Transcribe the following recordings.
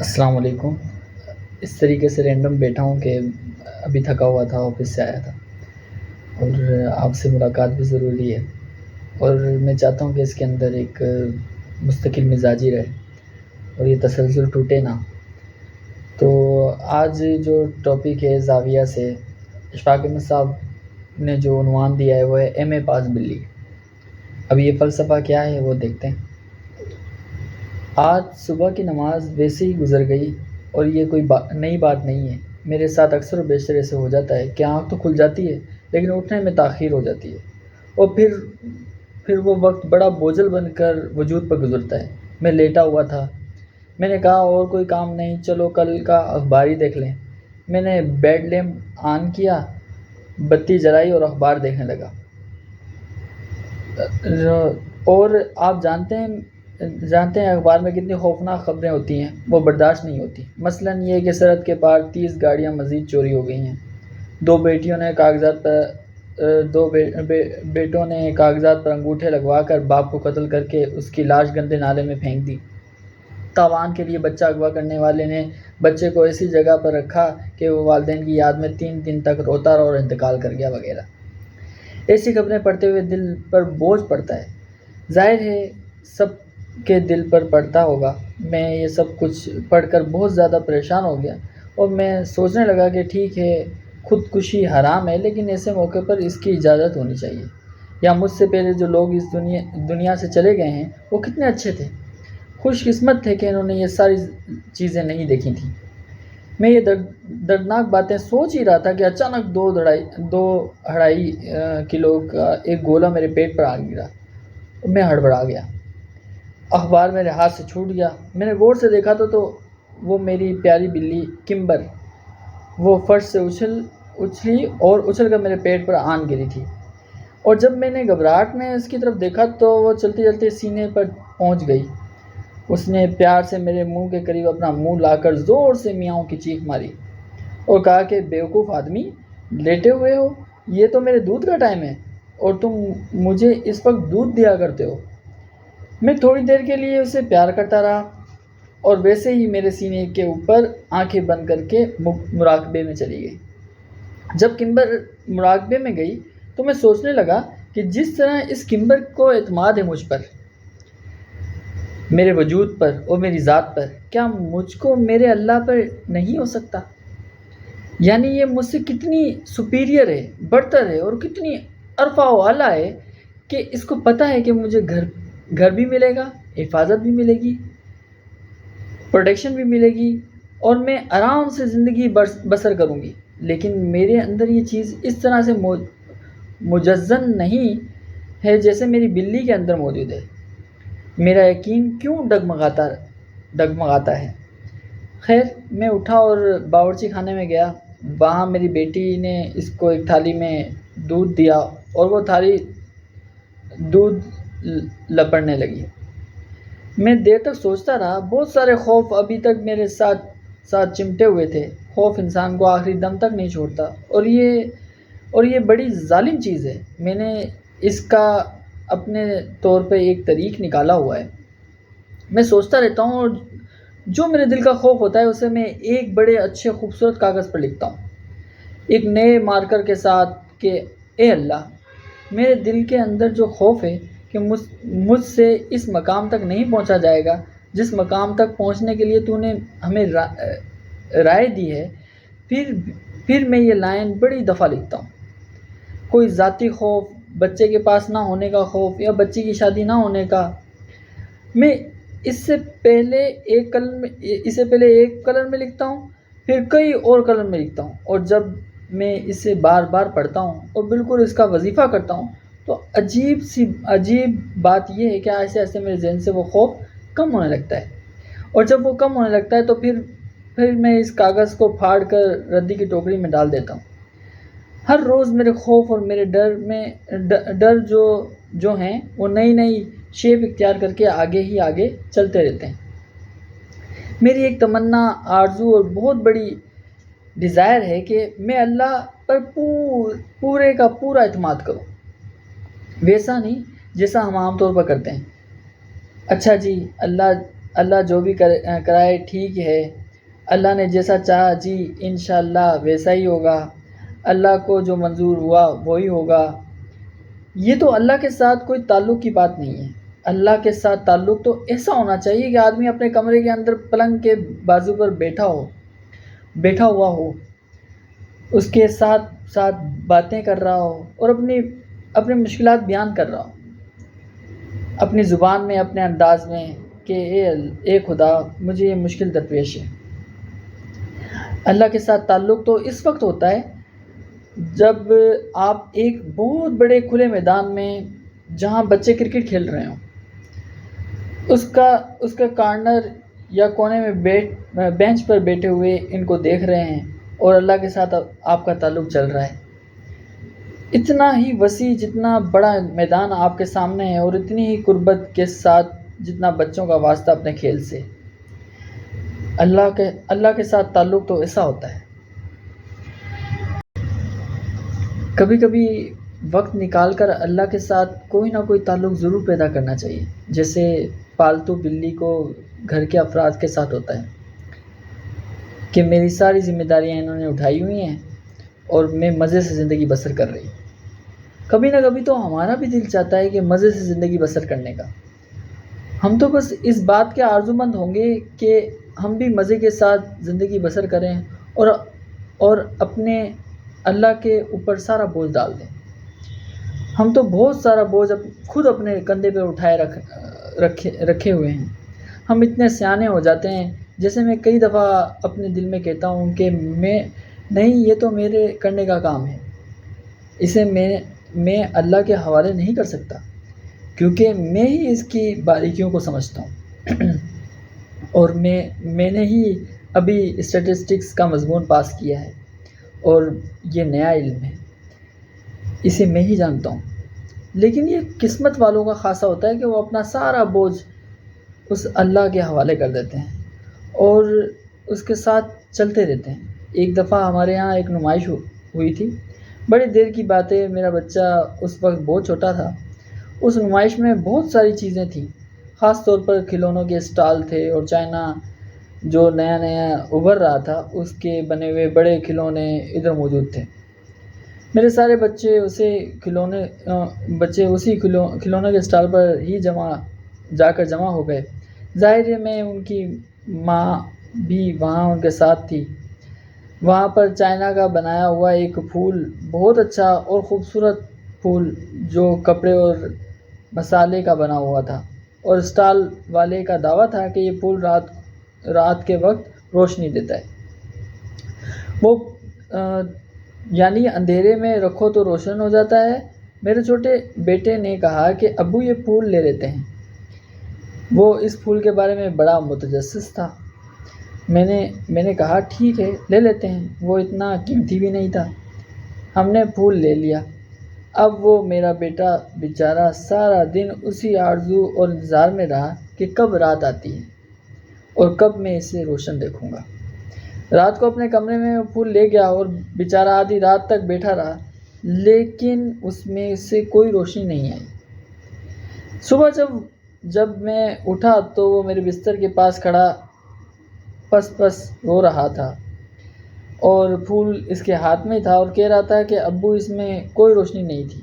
السلام علیکم۔ اس طریقے سے رینڈم بیٹھا ہوں کہ ابھی تھکا ہوا تھا، آفس سے آیا تھا اور آپ سے ملاقات بھی ضروری ہے، اور میں چاہتا ہوں کہ اس کے اندر ایک مستقل مزاجی رہے اور یہ تسلسل ٹوٹے نہ۔ تو آج جو ٹاپک ہے زاویہ سے، اشفاق احمد صاحب نے جو عنوان دیا ہے وہ ہے ایم اے پاس بلی۔ اب یہ فلسفہ کیا ہے وہ دیکھتے ہیں۔ آج صبح کی نماز ویسے ہی گزر گئی، اور یہ کوئی نئی بات نہیں ہے۔ میرے ساتھ اکثر و بیشتر ایسے ہو جاتا ہے کہ آنکھ تو کھل جاتی ہے لیکن اٹھنے میں تاخیر ہو جاتی ہے، اور پھر وہ وقت بڑا بوجھل بن کر وجود پر گزرتا ہے۔ میں لیٹا ہوا تھا، میں نے کہا اور کوئی کام نہیں، چلو کل کا اخبار ہی دیکھ لیں۔ میں نے بیڈ لیمپ آن کیا، بتی جلائی اور اخبار دیکھنے لگا۔ اور آپ جانتے ہیں اخبار میں کتنی خوفناک خبریں ہوتی ہیں، وہ برداشت نہیں ہوتی۔ مثلاً یہ کہ سرحد کے پار 30 گاڑیاں مزید چوری ہو گئی ہیں، دو بیٹوں نے کاغذات پر انگوٹھے لگوا کر باپ کو قتل کر کے اس کی لاش گندے نالے میں پھینک دی۔ تاوان کے لیے بچہ اغوا کرنے والے نے بچے کو ایسی جگہ پر رکھا کہ وہ والدین کی یاد میں 3 دن تک روتا رہا اور انتقال کر گیا وغیرہ۔ ایسی خبریں پڑھتے ہوئے دل پر بوجھ پڑتا ہے۔ ظاہر ہے سب کے دل پر پڑتا ہوگا۔ میں یہ سب کچھ پڑھ کر بہت زیادہ پریشان ہو گیا، اور میں سوچنے لگا کہ ٹھیک ہے خودکشی حرام ہے، لیکن ایسے موقع پر اس کی اجازت ہونی چاہیے۔ یا مجھ سے پہلے جو لوگ اس دنیا سے چلے گئے ہیں وہ کتنے اچھے تھے، خوش قسمت تھے کہ انہوں نے یہ ساری چیزیں نہیں دیکھی تھیں۔ میں یہ دردناک باتیں سوچ ہی رہا تھا کہ اچانک 2.5 کلو کا ایک گولا میرے پیٹ پر آ گرا۔ میں ہڑبڑا گیا، اخبار میرے ہاتھ سے چھوٹ گیا۔ میں نے غور سے دیکھا تو وہ میری پیاری بلی کمبر، وہ فرش سے اچھلی اور اچھل کر میرے پیٹ پر آن گری تھی، اور جب میں نے گھبراہٹ میں اس کی طرف دیکھا تو وہ چلتے چلتے سینے پر پہنچ گئی۔ اس نے پیار سے میرے منہ کے قریب اپنا منہ لا کر زور سے میاؤں کی چیخ ماری اور کہا کہ بیوقوف آدمی، لیٹے ہوئے ہو، یہ تو میرے دودھ کا ٹائم ہے اور تم مجھے اس وقت دودھ دیا کرتے ہو۔ میں تھوڑی دیر کے لیے اسے پیار کرتا رہا، اور ویسے ہی میرے سینے کے اوپر آنکھیں بند کر کے مراقبے میں چلی گئی۔ جب کمبر مراقبے میں گئی تو میں سوچنے لگا کہ جس طرح اس کمبر کو اعتماد ہے مجھ پر، میرے وجود پر اور میری ذات پر، کیا مجھ کو میرے اللہ پر نہیں ہو سکتا؟ یعنی یہ مجھ سے کتنی سپیریئر ہے، برتر ہے، اور کتنی ارفع و اعلیٰ ہے کہ اس کو پتہ ہے کہ مجھے گھر بھی ملے گا، حفاظت بھی ملے گی، پروٹیکشن بھی ملے گی، اور میں آرام سے زندگی بسر کروں گی، لیکن میرے اندر یہ چیز اس طرح سے مجزن نہیں ہے جیسے میری بلی کے اندر موجود ہے۔ میرا یقین کیوں ڈگمگاتا ہے؟ خیر، میں اٹھا اور باورچی خانے میں گیا۔ وہاں میری بیٹی نے اس کو ایک تھالی میں دودھ دیا اور وہ تھالی دودھ لپڑنے لگی۔ میں دیر تک سوچتا رہا۔ بہت سارے خوف ابھی تک میرے ساتھ چمٹے ہوئے تھے۔ خوف انسان کو آخری دم تک نہیں چھوڑتا، اور یہ بڑی ظالم چیز ہے۔ میں نے اس کا اپنے طور پہ ایک طریق نکالا ہوا ہے۔ میں سوچتا رہتا ہوں، اور جو میرے دل کا خوف ہوتا ہے اسے میں ایک بڑے اچھے خوبصورت کاغذ پر لکھتا ہوں، ایک نئے مارکر کے ساتھ، کہ اے اللہ، میرے دل کے اندر جو خوف ہے کہ مجھ سے اس مقام تک نہیں پہنچا جائے گا جس مقام تک پہنچنے کے لیے تو نے ہمیں رائے دی ہے، پھر میں یہ لائن بڑی دفعہ لکھتا ہوں۔ کوئی ذاتی خوف، بچے کے پاس نہ ہونے کا خوف، یا بچے کی شادی نہ ہونے کا۔ میں اسے پہلے ایک کلر میں لکھتا ہوں، پھر کئی اور کلر میں لکھتا ہوں، اور جب میں اسے بار بار پڑھتا ہوں اور بالکل اس کا وظیفہ کرتا ہوں تو عجیب بات یہ ہے کہ ایسے ایسے میرے ذہن سے وہ خوف کم ہونے لگتا ہے، اور جب وہ کم ہونے لگتا ہے تو پھر میں اس کاغذ کو پھاڑ کر ردی کی ٹوکری میں ڈال دیتا ہوں۔ ہر روز میرے خوف اور میرے ڈر جو ہیں وہ نئی شیپ اختیار کر کے آگے چلتے رہتے ہیں۔ میری ایک تمنا، آرزو اور بہت بڑی ڈیزائر ہے کہ میں اللہ پر پورے کا پورا اعتماد کروں، ویسا نہیں جیسا ہم عام طور پر کرتے ہیں۔ اچھا جی، اللہ اللہ جو بھی کرائے ٹھیک ہے، اللہ نے جیسا چاہا جی انشاءاللہ ویسا ہی ہوگا، اللہ کو جو منظور ہوا وہی ہوگا۔ یہ تو اللہ کے ساتھ کوئی تعلق کی بات نہیں ہے۔ اللہ کے ساتھ تعلق تو ایسا ہونا چاہیے کہ آدمی اپنے کمرے کے اندر پلنگ کے بازو پر بیٹھا ہوا ہو، اس کے ساتھ ساتھ باتیں کر رہا ہو اور اپنی مشکلات بیان کر رہا ہو اپنی زبان میں، اپنے انداز میں، کہ اے خدا مجھے یہ مشکل درپیش ہے۔ اللہ کے ساتھ تعلق تو اس وقت ہوتا ہے جب آپ ایک بہت بڑے کھلے میدان میں، جہاں بچے کرکٹ کھیل رہے ہوں، اس کا کارنر یا کونے میں بینچ پر بیٹھے ہوئے ان کو دیکھ رہے ہیں اور اللہ کے ساتھ آپ کا تعلق چل رہا ہے۔ اتنا ہی وسیع جتنا بڑا میدان آپ کے سامنے ہے، اور اتنی ہی قربت کے ساتھ جتنا بچوں کا واسطہ اپنے کھیل سے، اللہ کے ساتھ تعلق تو ایسا ہوتا ہے۔ کبھی کبھی وقت نکال کر اللہ کے ساتھ کوئی نہ کوئی تعلق ضرور پیدا کرنا چاہیے، جیسے پالتو بلی کو گھر کے افراد کے ساتھ ہوتا ہے کہ میری ساری ذمہ داریاں انہوں نے اٹھائی ہوئی ہیں اور میں مزے سے زندگی بسر کر رہی ہوں۔ کبھی نہ کبھی تو ہمارا بھی دل چاہتا ہے کہ مزے سے زندگی بسر کرنے کا۔ ہم تو بس اس بات کے آرزومند ہوں گے کہ ہم بھی مزے کے ساتھ زندگی بسر کریں اور اپنے اللہ کے اوپر سارا بوجھ ڈال دیں۔ ہم تو بہت سارا بوجھ خود اپنے کندھے پہ اٹھائے رکھے ہوئے ہیں۔ ہم اتنے سیانے ہو جاتے ہیں، جیسے میں کئی دفعہ اپنے دل میں کہتا ہوں کہ نہیں، یہ تو میرے کرنے کا کام ہے، اسے میں اللہ کے حوالے نہیں کر سکتا، کیونکہ میں ہی اس کی باریکیوں کو سمجھتا ہوں اور میں نے ہی ابھی اسٹیٹسٹکس کا مضمون پاس کیا ہے اور یہ نیا علم ہے، اسے میں ہی جانتا ہوں۔ لیکن یہ قسمت والوں کا خاصہ ہوتا ہے کہ وہ اپنا سارا بوجھ اس اللہ کے حوالے کر دیتے ہیں اور اس کے ساتھ چلتے رہتے ہیں۔ ایک دفعہ ہمارے یہاں ایک نمائش ہوئی تھی، بڑی دیر کی بات ہے، میرا بچہ اس وقت بہت چھوٹا تھا۔ اس نمائش میں بہت ساری چیزیں تھیں، خاص طور پر کھلونوں کے اسٹال تھے اور چائنا جو نیا ابھر رہا تھا اس کے بنے ہوئے بڑے کھلونے ادھر موجود تھے۔ میرے سارے بچے اسی کھلونوں کے اسٹال پر ہی جا کر جمع ہو گئے۔ ظاہر ہے میں ان کی ماں بھی وہاں ان کے ساتھ تھی۔ وہاں پر چائنا کا بنایا ہوا ایک پھول، بہت اچھا اور خوبصورت پھول جو کپڑے اور مسالے کا بنا ہوا تھا، اور اسٹال والے کا دعویٰ تھا کہ یہ پھول رات کے وقت روشنی دیتا ہے۔ وہ یعنی اندھیرے میں رکھو تو روشن ہو جاتا ہے۔ میرے چھوٹے بیٹے نے کہا کہ ابو یہ پھول لے لیتے ہیں۔ وہ اس پھول کے بارے میں بڑا متجسس تھا۔ میں نے کہا ٹھیک ہے لے لیتے ہیں، وہ اتنا قیمتی بھی نہیں تھا۔ ہم نے پھول لے لیا۔ اب وہ میرا بیٹا بیچارہ سارا دن اسی آرزو اور انتظار میں رہا کہ کب رات آتی ہے اور کب میں اسے روشن دیکھوں گا۔ رات کو اپنے کمرے میں وہ پھول لے گیا اور بیچارہ آدھی رات تک بیٹھا رہا، لیکن اس میں سے کوئی روشنی نہیں آئی۔ صبح جب میں اٹھا تو وہ میرے بستر کے پاس کھڑا پس رو رہا تھا اور پھول اس کے ہاتھ میں تھا اور کہہ رہا تھا کہ ابو اس میں کوئی روشنی نہیں تھی،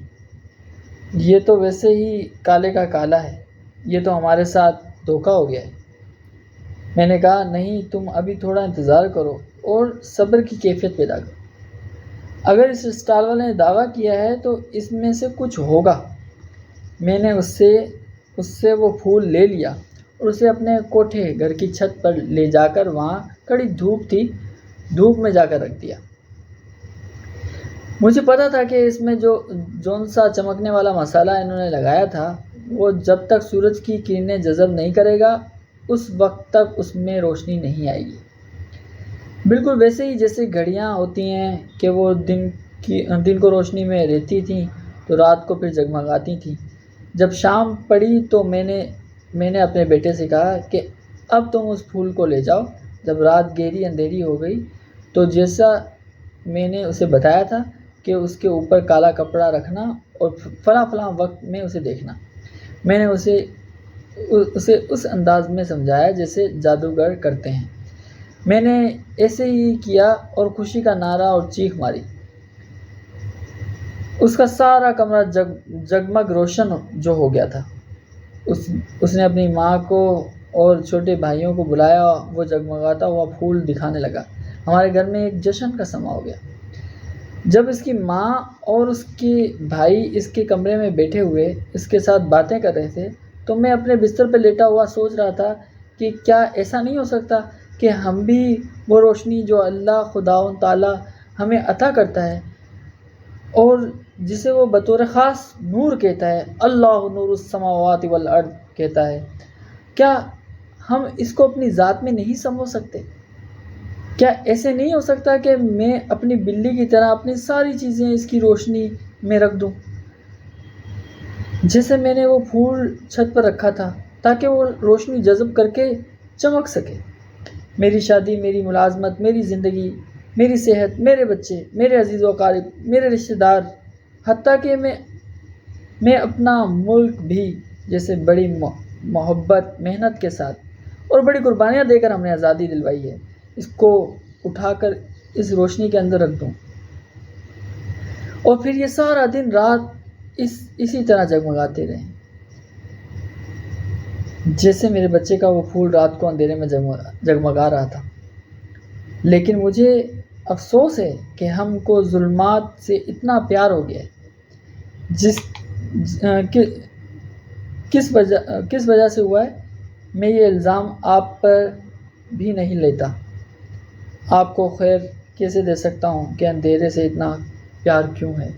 یہ تو ویسے ہی کالے کا کالا ہے، یہ تو ہمارے ساتھ دھوکہ ہو گیا ہے۔ میں نے کہا نہیں، تم ابھی تھوڑا انتظار کرو اور صبر کی کیفیت پیدا کرو۔ اگر اس اسٹال والے نے دعویٰ کیا ہے تو اس میں سے کچھ ہوگا۔ میں نے اس سے وہ پھول لے لیا اور اسے اپنے کوٹھے گھر کی چھت پر لے جا کر، وہاں کڑی دھوپ تھی، دھوپ میں جا کر رکھ دیا۔ مجھے پتا تھا کہ اس میں جون سا چمکنے والا مسالہ انہوں نے لگایا تھا، وہ جب تک سورج کی کرنیں جذب نہیں کرے گا اس وقت تک اس میں روشنی نہیں آئے گی۔ بالکل ویسے ہی جیسے گھڑیاں ہوتی ہیں کہ وہ دن کو روشنی میں رہتی تھیں تو رات کو پھر جگمگاتی تھیں۔ جب شام پڑی تو میں نے اپنے بیٹے سے کہا کہ اب تم اس پھول کو لے جاؤ۔ جب رات گہری اندھیری ہو گئی تو جیسا میں نے اسے بتایا تھا کہ اس کے اوپر کالا کپڑا رکھنا اور فلاں وقت میں اسے دیکھنا، میں نے اسے اسے اس انداز میں سمجھایا جیسے جادوگر کرتے ہیں۔ میں نے ایسے ہی کیا اور خوشی کا نعرہ اور چیخ ماری۔ اس کا سارا کمرہ جگمگ روشن جو ہو گیا تھا۔ اس نے اپنی ماں کو اور چھوٹے بھائیوں کو بلایا، وہ جگمگاتا ہوا پھول دکھانے لگا۔ ہمارے گھر میں ایک جشن کا سما ہو گیا۔ جب اس کی ماں اور اس کے بھائی اس کے کمرے میں بیٹھے ہوئے اس کے ساتھ باتیں کر رہے تھے تو میں اپنے بستر پہ لیٹا ہوا سوچ رہا تھا کہ کیا ایسا نہیں ہو سکتا کہ ہم بھی وہ روشنی جو اللہ خداوند تعالیٰ ہمیں عطا کرتا ہے اور جسے وہ بطور خاص نور کہتا ہے، اللہ نور السماوات والارض کہتا ہے، کیا ہم اس کو اپنی ذات میں نہیں سمجھ سکتے؟ کیا ایسے نہیں ہو سکتا کہ میں اپنی بلی کی طرح اپنی ساری چیزیں اس کی روشنی میں رکھ دوں؟ جیسے میں نے وہ پھول چھت پر رکھا تھا تاکہ وہ روشنی جذب کر کے چمک سکے۔ میری شادی، میری ملازمت، میری زندگی، میری صحت، میرے بچے، میرے عزیز و اقارب، میرے رشتہ دار، حتیٰ کہ میں اپنا ملک بھی، جیسے بڑی محبت، محنت کے ساتھ اور بڑی قربانیاں دے کر ہم نے آزادی دلوائی ہے، اس کو اٹھا کر اس روشنی کے اندر رکھ دوں اور پھر یہ سارا دن رات اسی طرح جگمگاتے رہیں، جیسے میرے بچے کا وہ پھول رات کو اندھیرے میں جگمگا رہا تھا۔ لیکن مجھے افسوس ہے کہ ہم کو ظلمات سے اتنا پیار ہو گیا ہے، کس وجہ سے ہوا ہے؟ میں یہ الزام آپ پر بھی نہیں لیتا۔ آپ کو خیر کیسے دے سکتا ہوں کہ اندھیرے سے اتنا پیار کیوں ہے؟